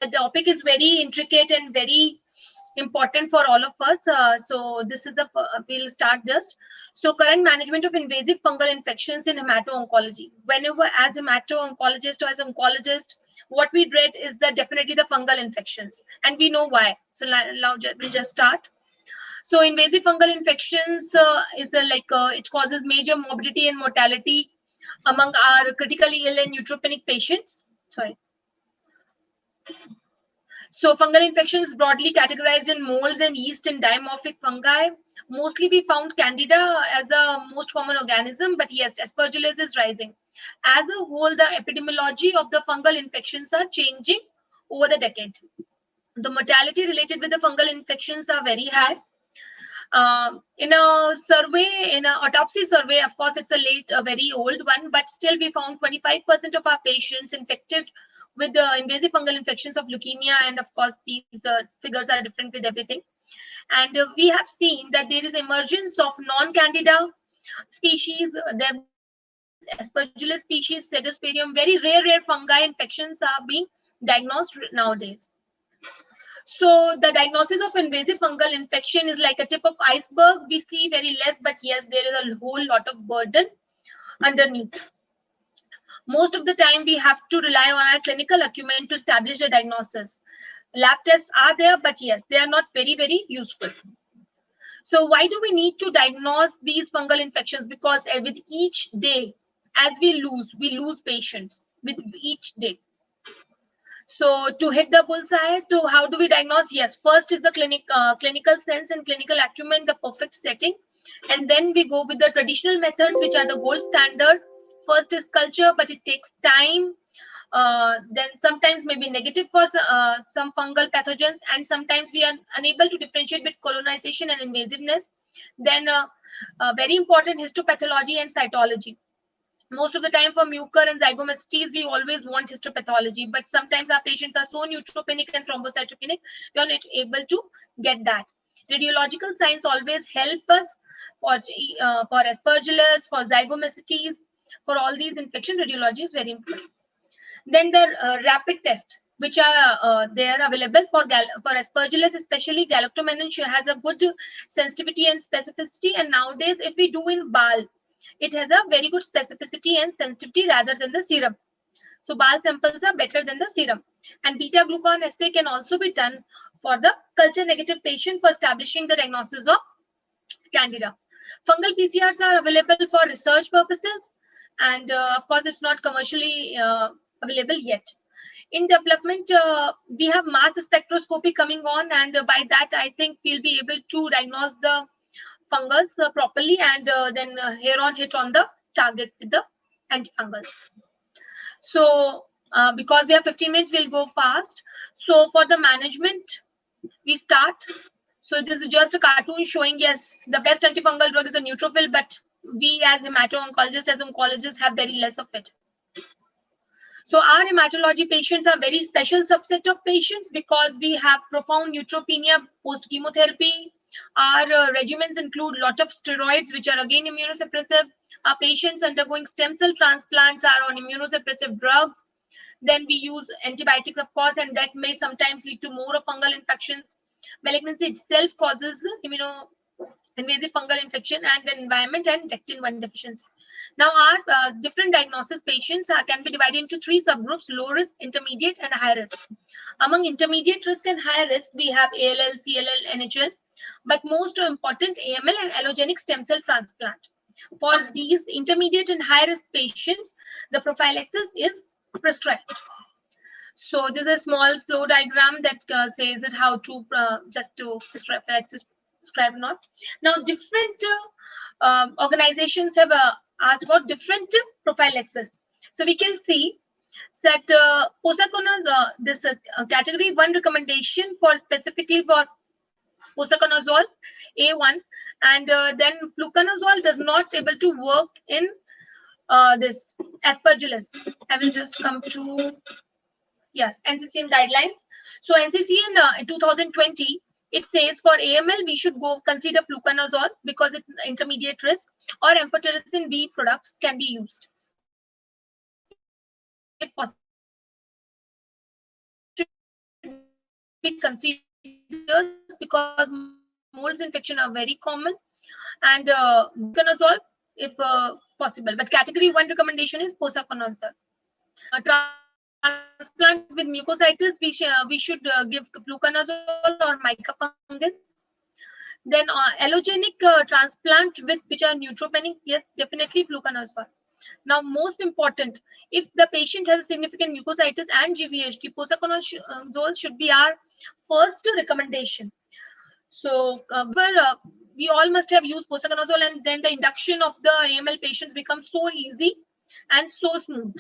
The topic is very intricate and very important for all of us. So this is the we'll start just. So current management of invasive fungal infections in hemato-oncology. Whenever as a hemato-oncologist or as an oncologist, what we dread is definitely the fungal infections, and we know why. So now we'll just start. So invasive fungal infections it causes major morbidity and mortality among our critically ill and neutropenic patients. Sorry. So fungal infections broadly categorized in molds and yeast and dimorphic fungi. Mostly we found Candida as the most common organism, but yes, Aspergillus is rising. As a whole, the epidemiology of the fungal infections are changing over the decade. The mortality related with the fungal infections are very high. In a survey, in an autopsy survey, of course, it's a very old one, but still we found 25% of our patients infected with the invasive fungal infections of leukemia. And of course, these figures are different with everything. And we have seen that there is emergence of non-candida species. There Aspergillus species, Pseudosporium, very rare fungi infections are being diagnosed nowadays. So the diagnosis of invasive fungal infection is like a tip of iceberg. We see very less, but yes, there is a whole lot of burden underneath. Most of the time, we have to rely on our clinical acumen to establish the diagnosis. Lab tests are there, but yes, they are not very useful. So why do we need to diagnose these fungal infections? Because with each day, as we lose patients with each day. So to hit the bullseye, to how do we diagnose? Yes, first is the clinical sense and clinical acumen, the perfect setting. And then we go with the traditional methods, which are the gold standard. First is culture, but it takes time. Then sometimes maybe negative for some fungal pathogens, and sometimes we are unable to differentiate between colonization and invasiveness. Then very important histopathology and cytology. Most of the time for mucor and zygomycetes, we always want histopathology, but sometimes our patients are so neutropenic and thrombocytopenic, we are not able to get that. Radiological signs always help us for Aspergillus, for zygomycetes, for all these infections. Radiology is very important. Then the rapid test, which are they are available for Aspergillus, especially galactomannan has a good sensitivity and specificity. And nowadays, if we do in BAL, it has a very good specificity and sensitivity rather than the serum. So BAL samples are better than the serum. And beta glucan assay can also be done for the culture negative patient for establishing the diagnosis of Candida. Fungal PCRs are available for research purposes, and of course, it's not commercially available yet. In development, we have mass spectroscopy coming on, and by that, I think we'll be able to diagnose the fungus properly, and then here on hit on the target with the antifungals. So because we have 15 minutes, we'll go fast. So for the management, we start. So this is just a cartoon showing, yes, the best antifungal drug is a neutrophil, but we as hemato-oncologists, as oncologists, have very less of it. So our hematology patients are very special subset of patients because we have profound neutropenia post-chemotherapy. Our regimens include a lot of steroids, which are again immunosuppressive. Our patients undergoing stem cell transplants are on immunosuppressive drugs. Then we use antibiotics, of course, and that may sometimes lead to more of fungal infections. Malignancy itself causes invasive fungal infection and the environment and lectin-1 deficiency. Now, our different diagnosis patients can be divided into 3 subgroups: low risk, intermediate, and high risk. Among intermediate risk and high risk, we have ALL, CLL, NHL, but most important, AML and allogenic stem cell transplant. For these intermediate and high risk patients, the prophylaxis is prescribed. So this is a small flow diagram that says it how to just to prophylaxis prescribe or not. Now, different organizations have asked about different prophylaxis. So we can see that posaconazole, this category 1 recommendation for specifically for posaconazole A1, and then fluconazole does not able to work in this Aspergillus. I will just come to NCCN guidelines. So NCCN in 2020, it says for AML we should consider fluconazole because it's intermediate risk, or amphotericin B products can be used if possible. considers because molds infection are very common, and voriconazole if possible. But category 1 recommendation is posaconazole. Transplant with mucositis, we should give fluconazole or micafungus. Then allogenic transplant which are neutropenic, yes, definitely fluconazole. Now, most important, if the patient has significant mucositis and GVHD, posaconazole should be our first recommendation. So, we all must have used posaconazole, and then the induction of the AML patients becomes so easy and so smooth.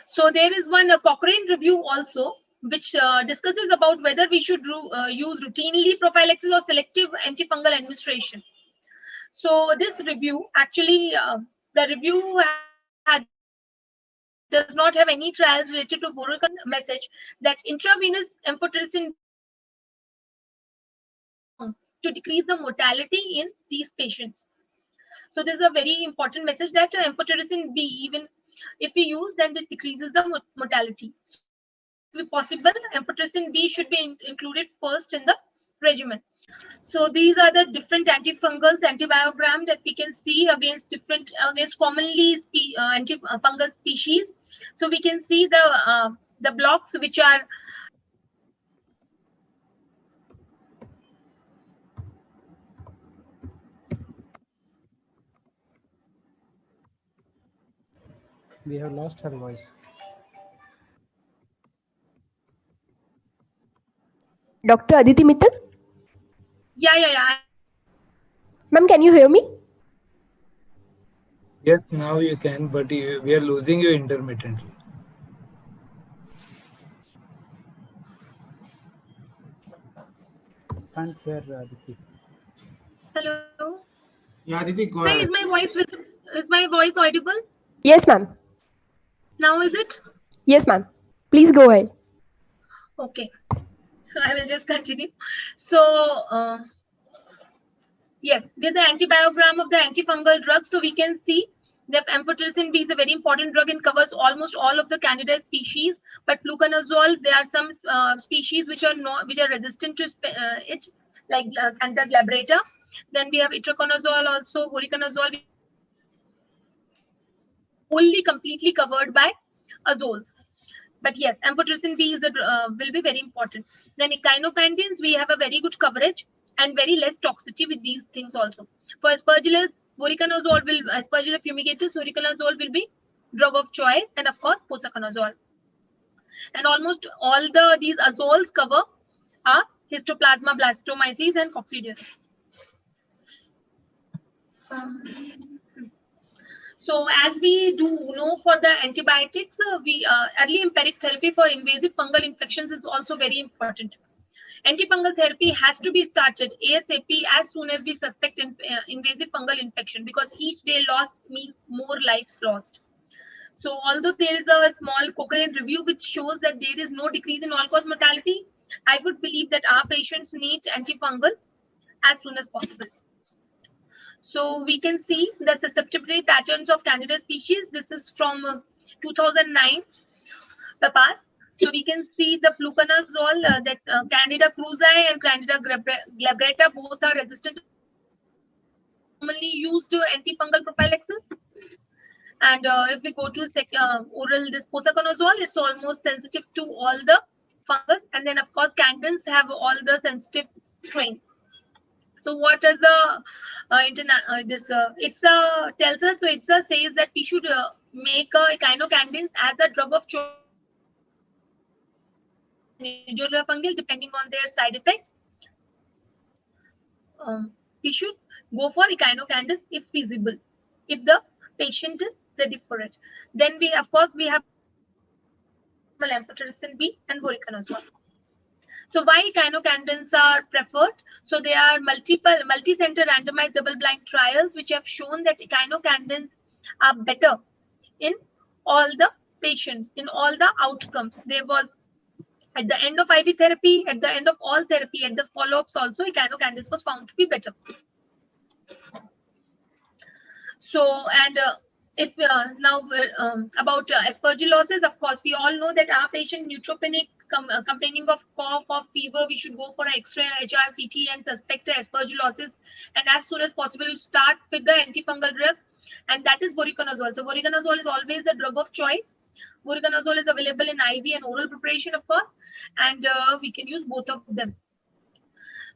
So there is one Cochrane review also, which discusses about whether we should use routinely prophylaxis or selective antifungal administration. So this review, actually, the review does not have any trials related to Voriconazole message that intravenous amphotericin B is found to decrease the mortality in these patients. So this is a very important message that amphotericin B, even if we use, then it decreases the mortality. So if possible, amphotericin B should be included first in the regimen. So these are the different antifungals, antibiogram that we can see against commonly antifungal species. So we can see the blocks which are We have lost her voice. Dr. Aditi Mittal? yeah. Ma'am, can you hear me? Yes, now you can, but we are losing you intermittently. Can't hear Aditi. Hello. Yeah, Aditi, go Sir, ahead. is my voice audible? Yes, ma'am. Now is it? Yes, ma'am. Please go ahead. Okay. So I will just continue. So yes, there's the antibiogram of the antifungal drugs. So we can see that amphotericin B is a very important drug and covers almost all of the Candida species. But fluconazole, there are some species which are resistant to it, like Candida glabrata. Then we have itraconazole also, voriconazole. We can see that wholly completely covered by azoles. But yes, amphotericin B is will be very important. Then echinocandins, we have a very good coverage and very less toxicity with these things also. For aspergillus, aspergillus fumigatus, voriconazole will be drug of choice, and of course posaconazole. And almost all these azoles cover are histoplasma blastomyces and coccidiosis. So as we do know for the antibiotics, early empiric therapy for invasive fungal infections is also very important. Antifungal therapy has to be started ASAP as soon as we suspect invasive fungal infection, because each day lost means more lives lost. So although there is a small Cochrane review which shows that there is no decrease in all-cause mortality, I would believe that our patients need antifungal as soon as possible. So we can see the susceptibility patterns of Candida species. This is from 2009, Papas. So we can see the fluconazole, that Candida krusei and Candida glabrata both are resistant to fluconazole, and these are the most commonly used antifungal prophylaxis. And if we go to oral this posaconazole, it's almost sensitive to all the fungus. And then of course candins have all the sensitive strains. So what is the tells us? So ITSA says that we should make echinocandins as a drug of choice for posaconazole and fungal, depending on their side effects. We should go for echinocandins if feasible, if the patient is ready for it. Then we have normal amphotericin B and voriconazole. So why echinocandins are preferred? So they are multi-center randomized double-blind trials which have shown that echinocandins are better in all the patients, in all the outcomes. There was at the end of IV therapy, at the end of all therapy, at the follow-ups also, echinocandins was found to be better. So, and if now about aspergillosis, of course, we all know that our patient neutropenic complaining of cough or fever, we should go for an X-ray, HRCT, and suspect aspergillosis. And as soon as possible, we start with the antifungal drug, and that is voriconazole. So voriconazole is always the drug of choice. Voriconazole is available in IV and oral preparation, of course, and we can use both of them.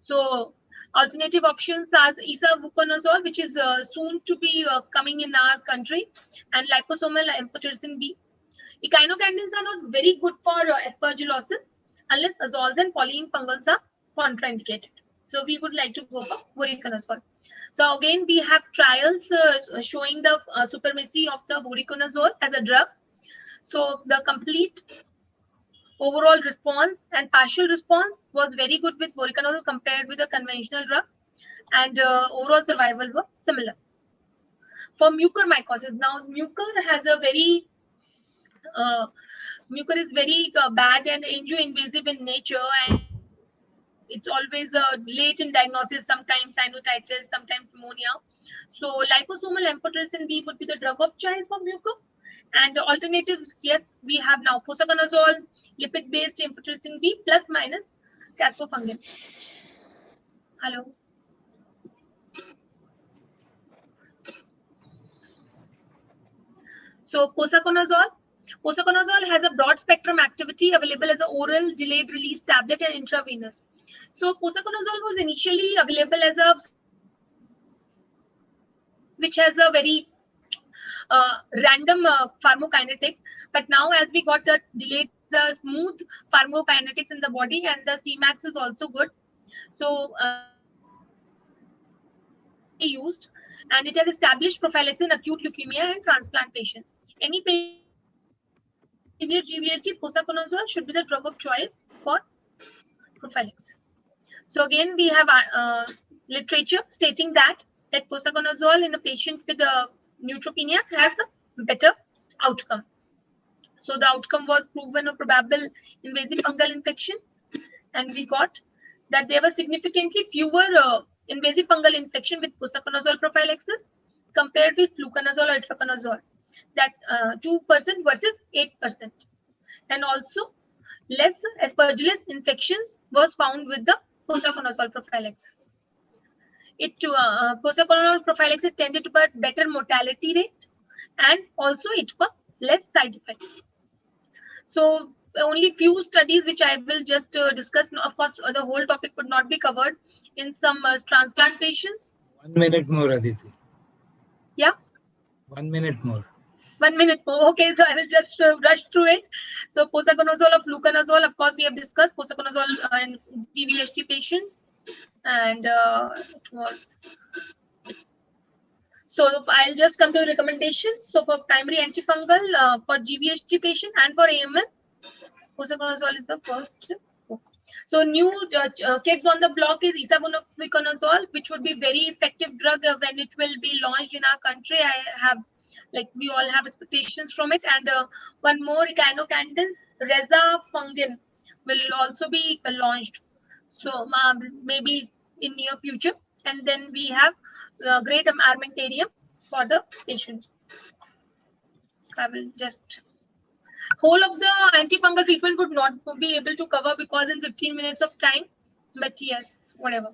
So alternative options are isavuconazole, which is soon to be coming in our country, and liposomal amphotericin B. Echinocandins are not very good for aspergillosis unless azoles and polyene fungals are contraindicated. So we would like to go for voriconazole. So again, we have trials showing the supremacy of the voriconazole as a drug. So the complete overall response and partial response was very good with voriconazole compared with a conventional drug, and overall survival was similar. For mucormycosis, now mucor has a very mucor is very bad and angio-invasive in nature, and it's always late in diagnosis, sometimes sinusitis, sometimes pneumonia. So liposomal amphotericin B would be the drug of choice for mucor. And alternatives, yes, we have now posaconazole, lipid-based amphotericin B plus minus caspofungin. Hello. So posaconazole has a broad spectrum activity available as an oral delayed release tablet and intravenous. So posaconazole was initially available as a which has a very random pharmacokinetics, but now as we got the delayed the smooth pharmacokinetics in the body, and the Cmax is also good. So used, and it has established prophylaxis in acute leukemia and transplant patients. Any patient severe GVHD, posaconazole should be the drug of choice for prophylaxis. So again, we have literature stating that posaconazole in a patient with neutropenia has a better outcome. So the outcome was proven of probable invasive fungal infection, and we got that there were significantly fewer invasive fungal infection with posaconazole prophylaxis compared with fluconazole or itraconazole, that 2% versus 8%. And also less aspergillus infections was found with the posaconazole prophylaxis. Posaconazole prophylaxis tended to have better mortality rate, and also it was less side effects. So only few studies which I will just discuss. Of course, the whole topic would not be covered. In some transplant patients. 1 minute more, Aditi. Yeah. 1 minute more. 1 minute more. Okay, so I will just rush through it. So posaconazole or fluconazole, of course, we have discussed posaconazole in GVHD patients, and it was. So I'll just come to recommendations. So for primary antifungal for GVHD patient and for AML, posaconazole is the first. So new kids on the block is isavuconazole, which would be very effective drug when it will be launched in our country. We all have expectations from it. And one more, echinocandins, rezafungin will also be launched. So maybe in near future. And then we have great armamentarium for the patients. I will just. Whole of the antifungal treatment would not be able to cover because in 15 minutes of time, but yes, whatever.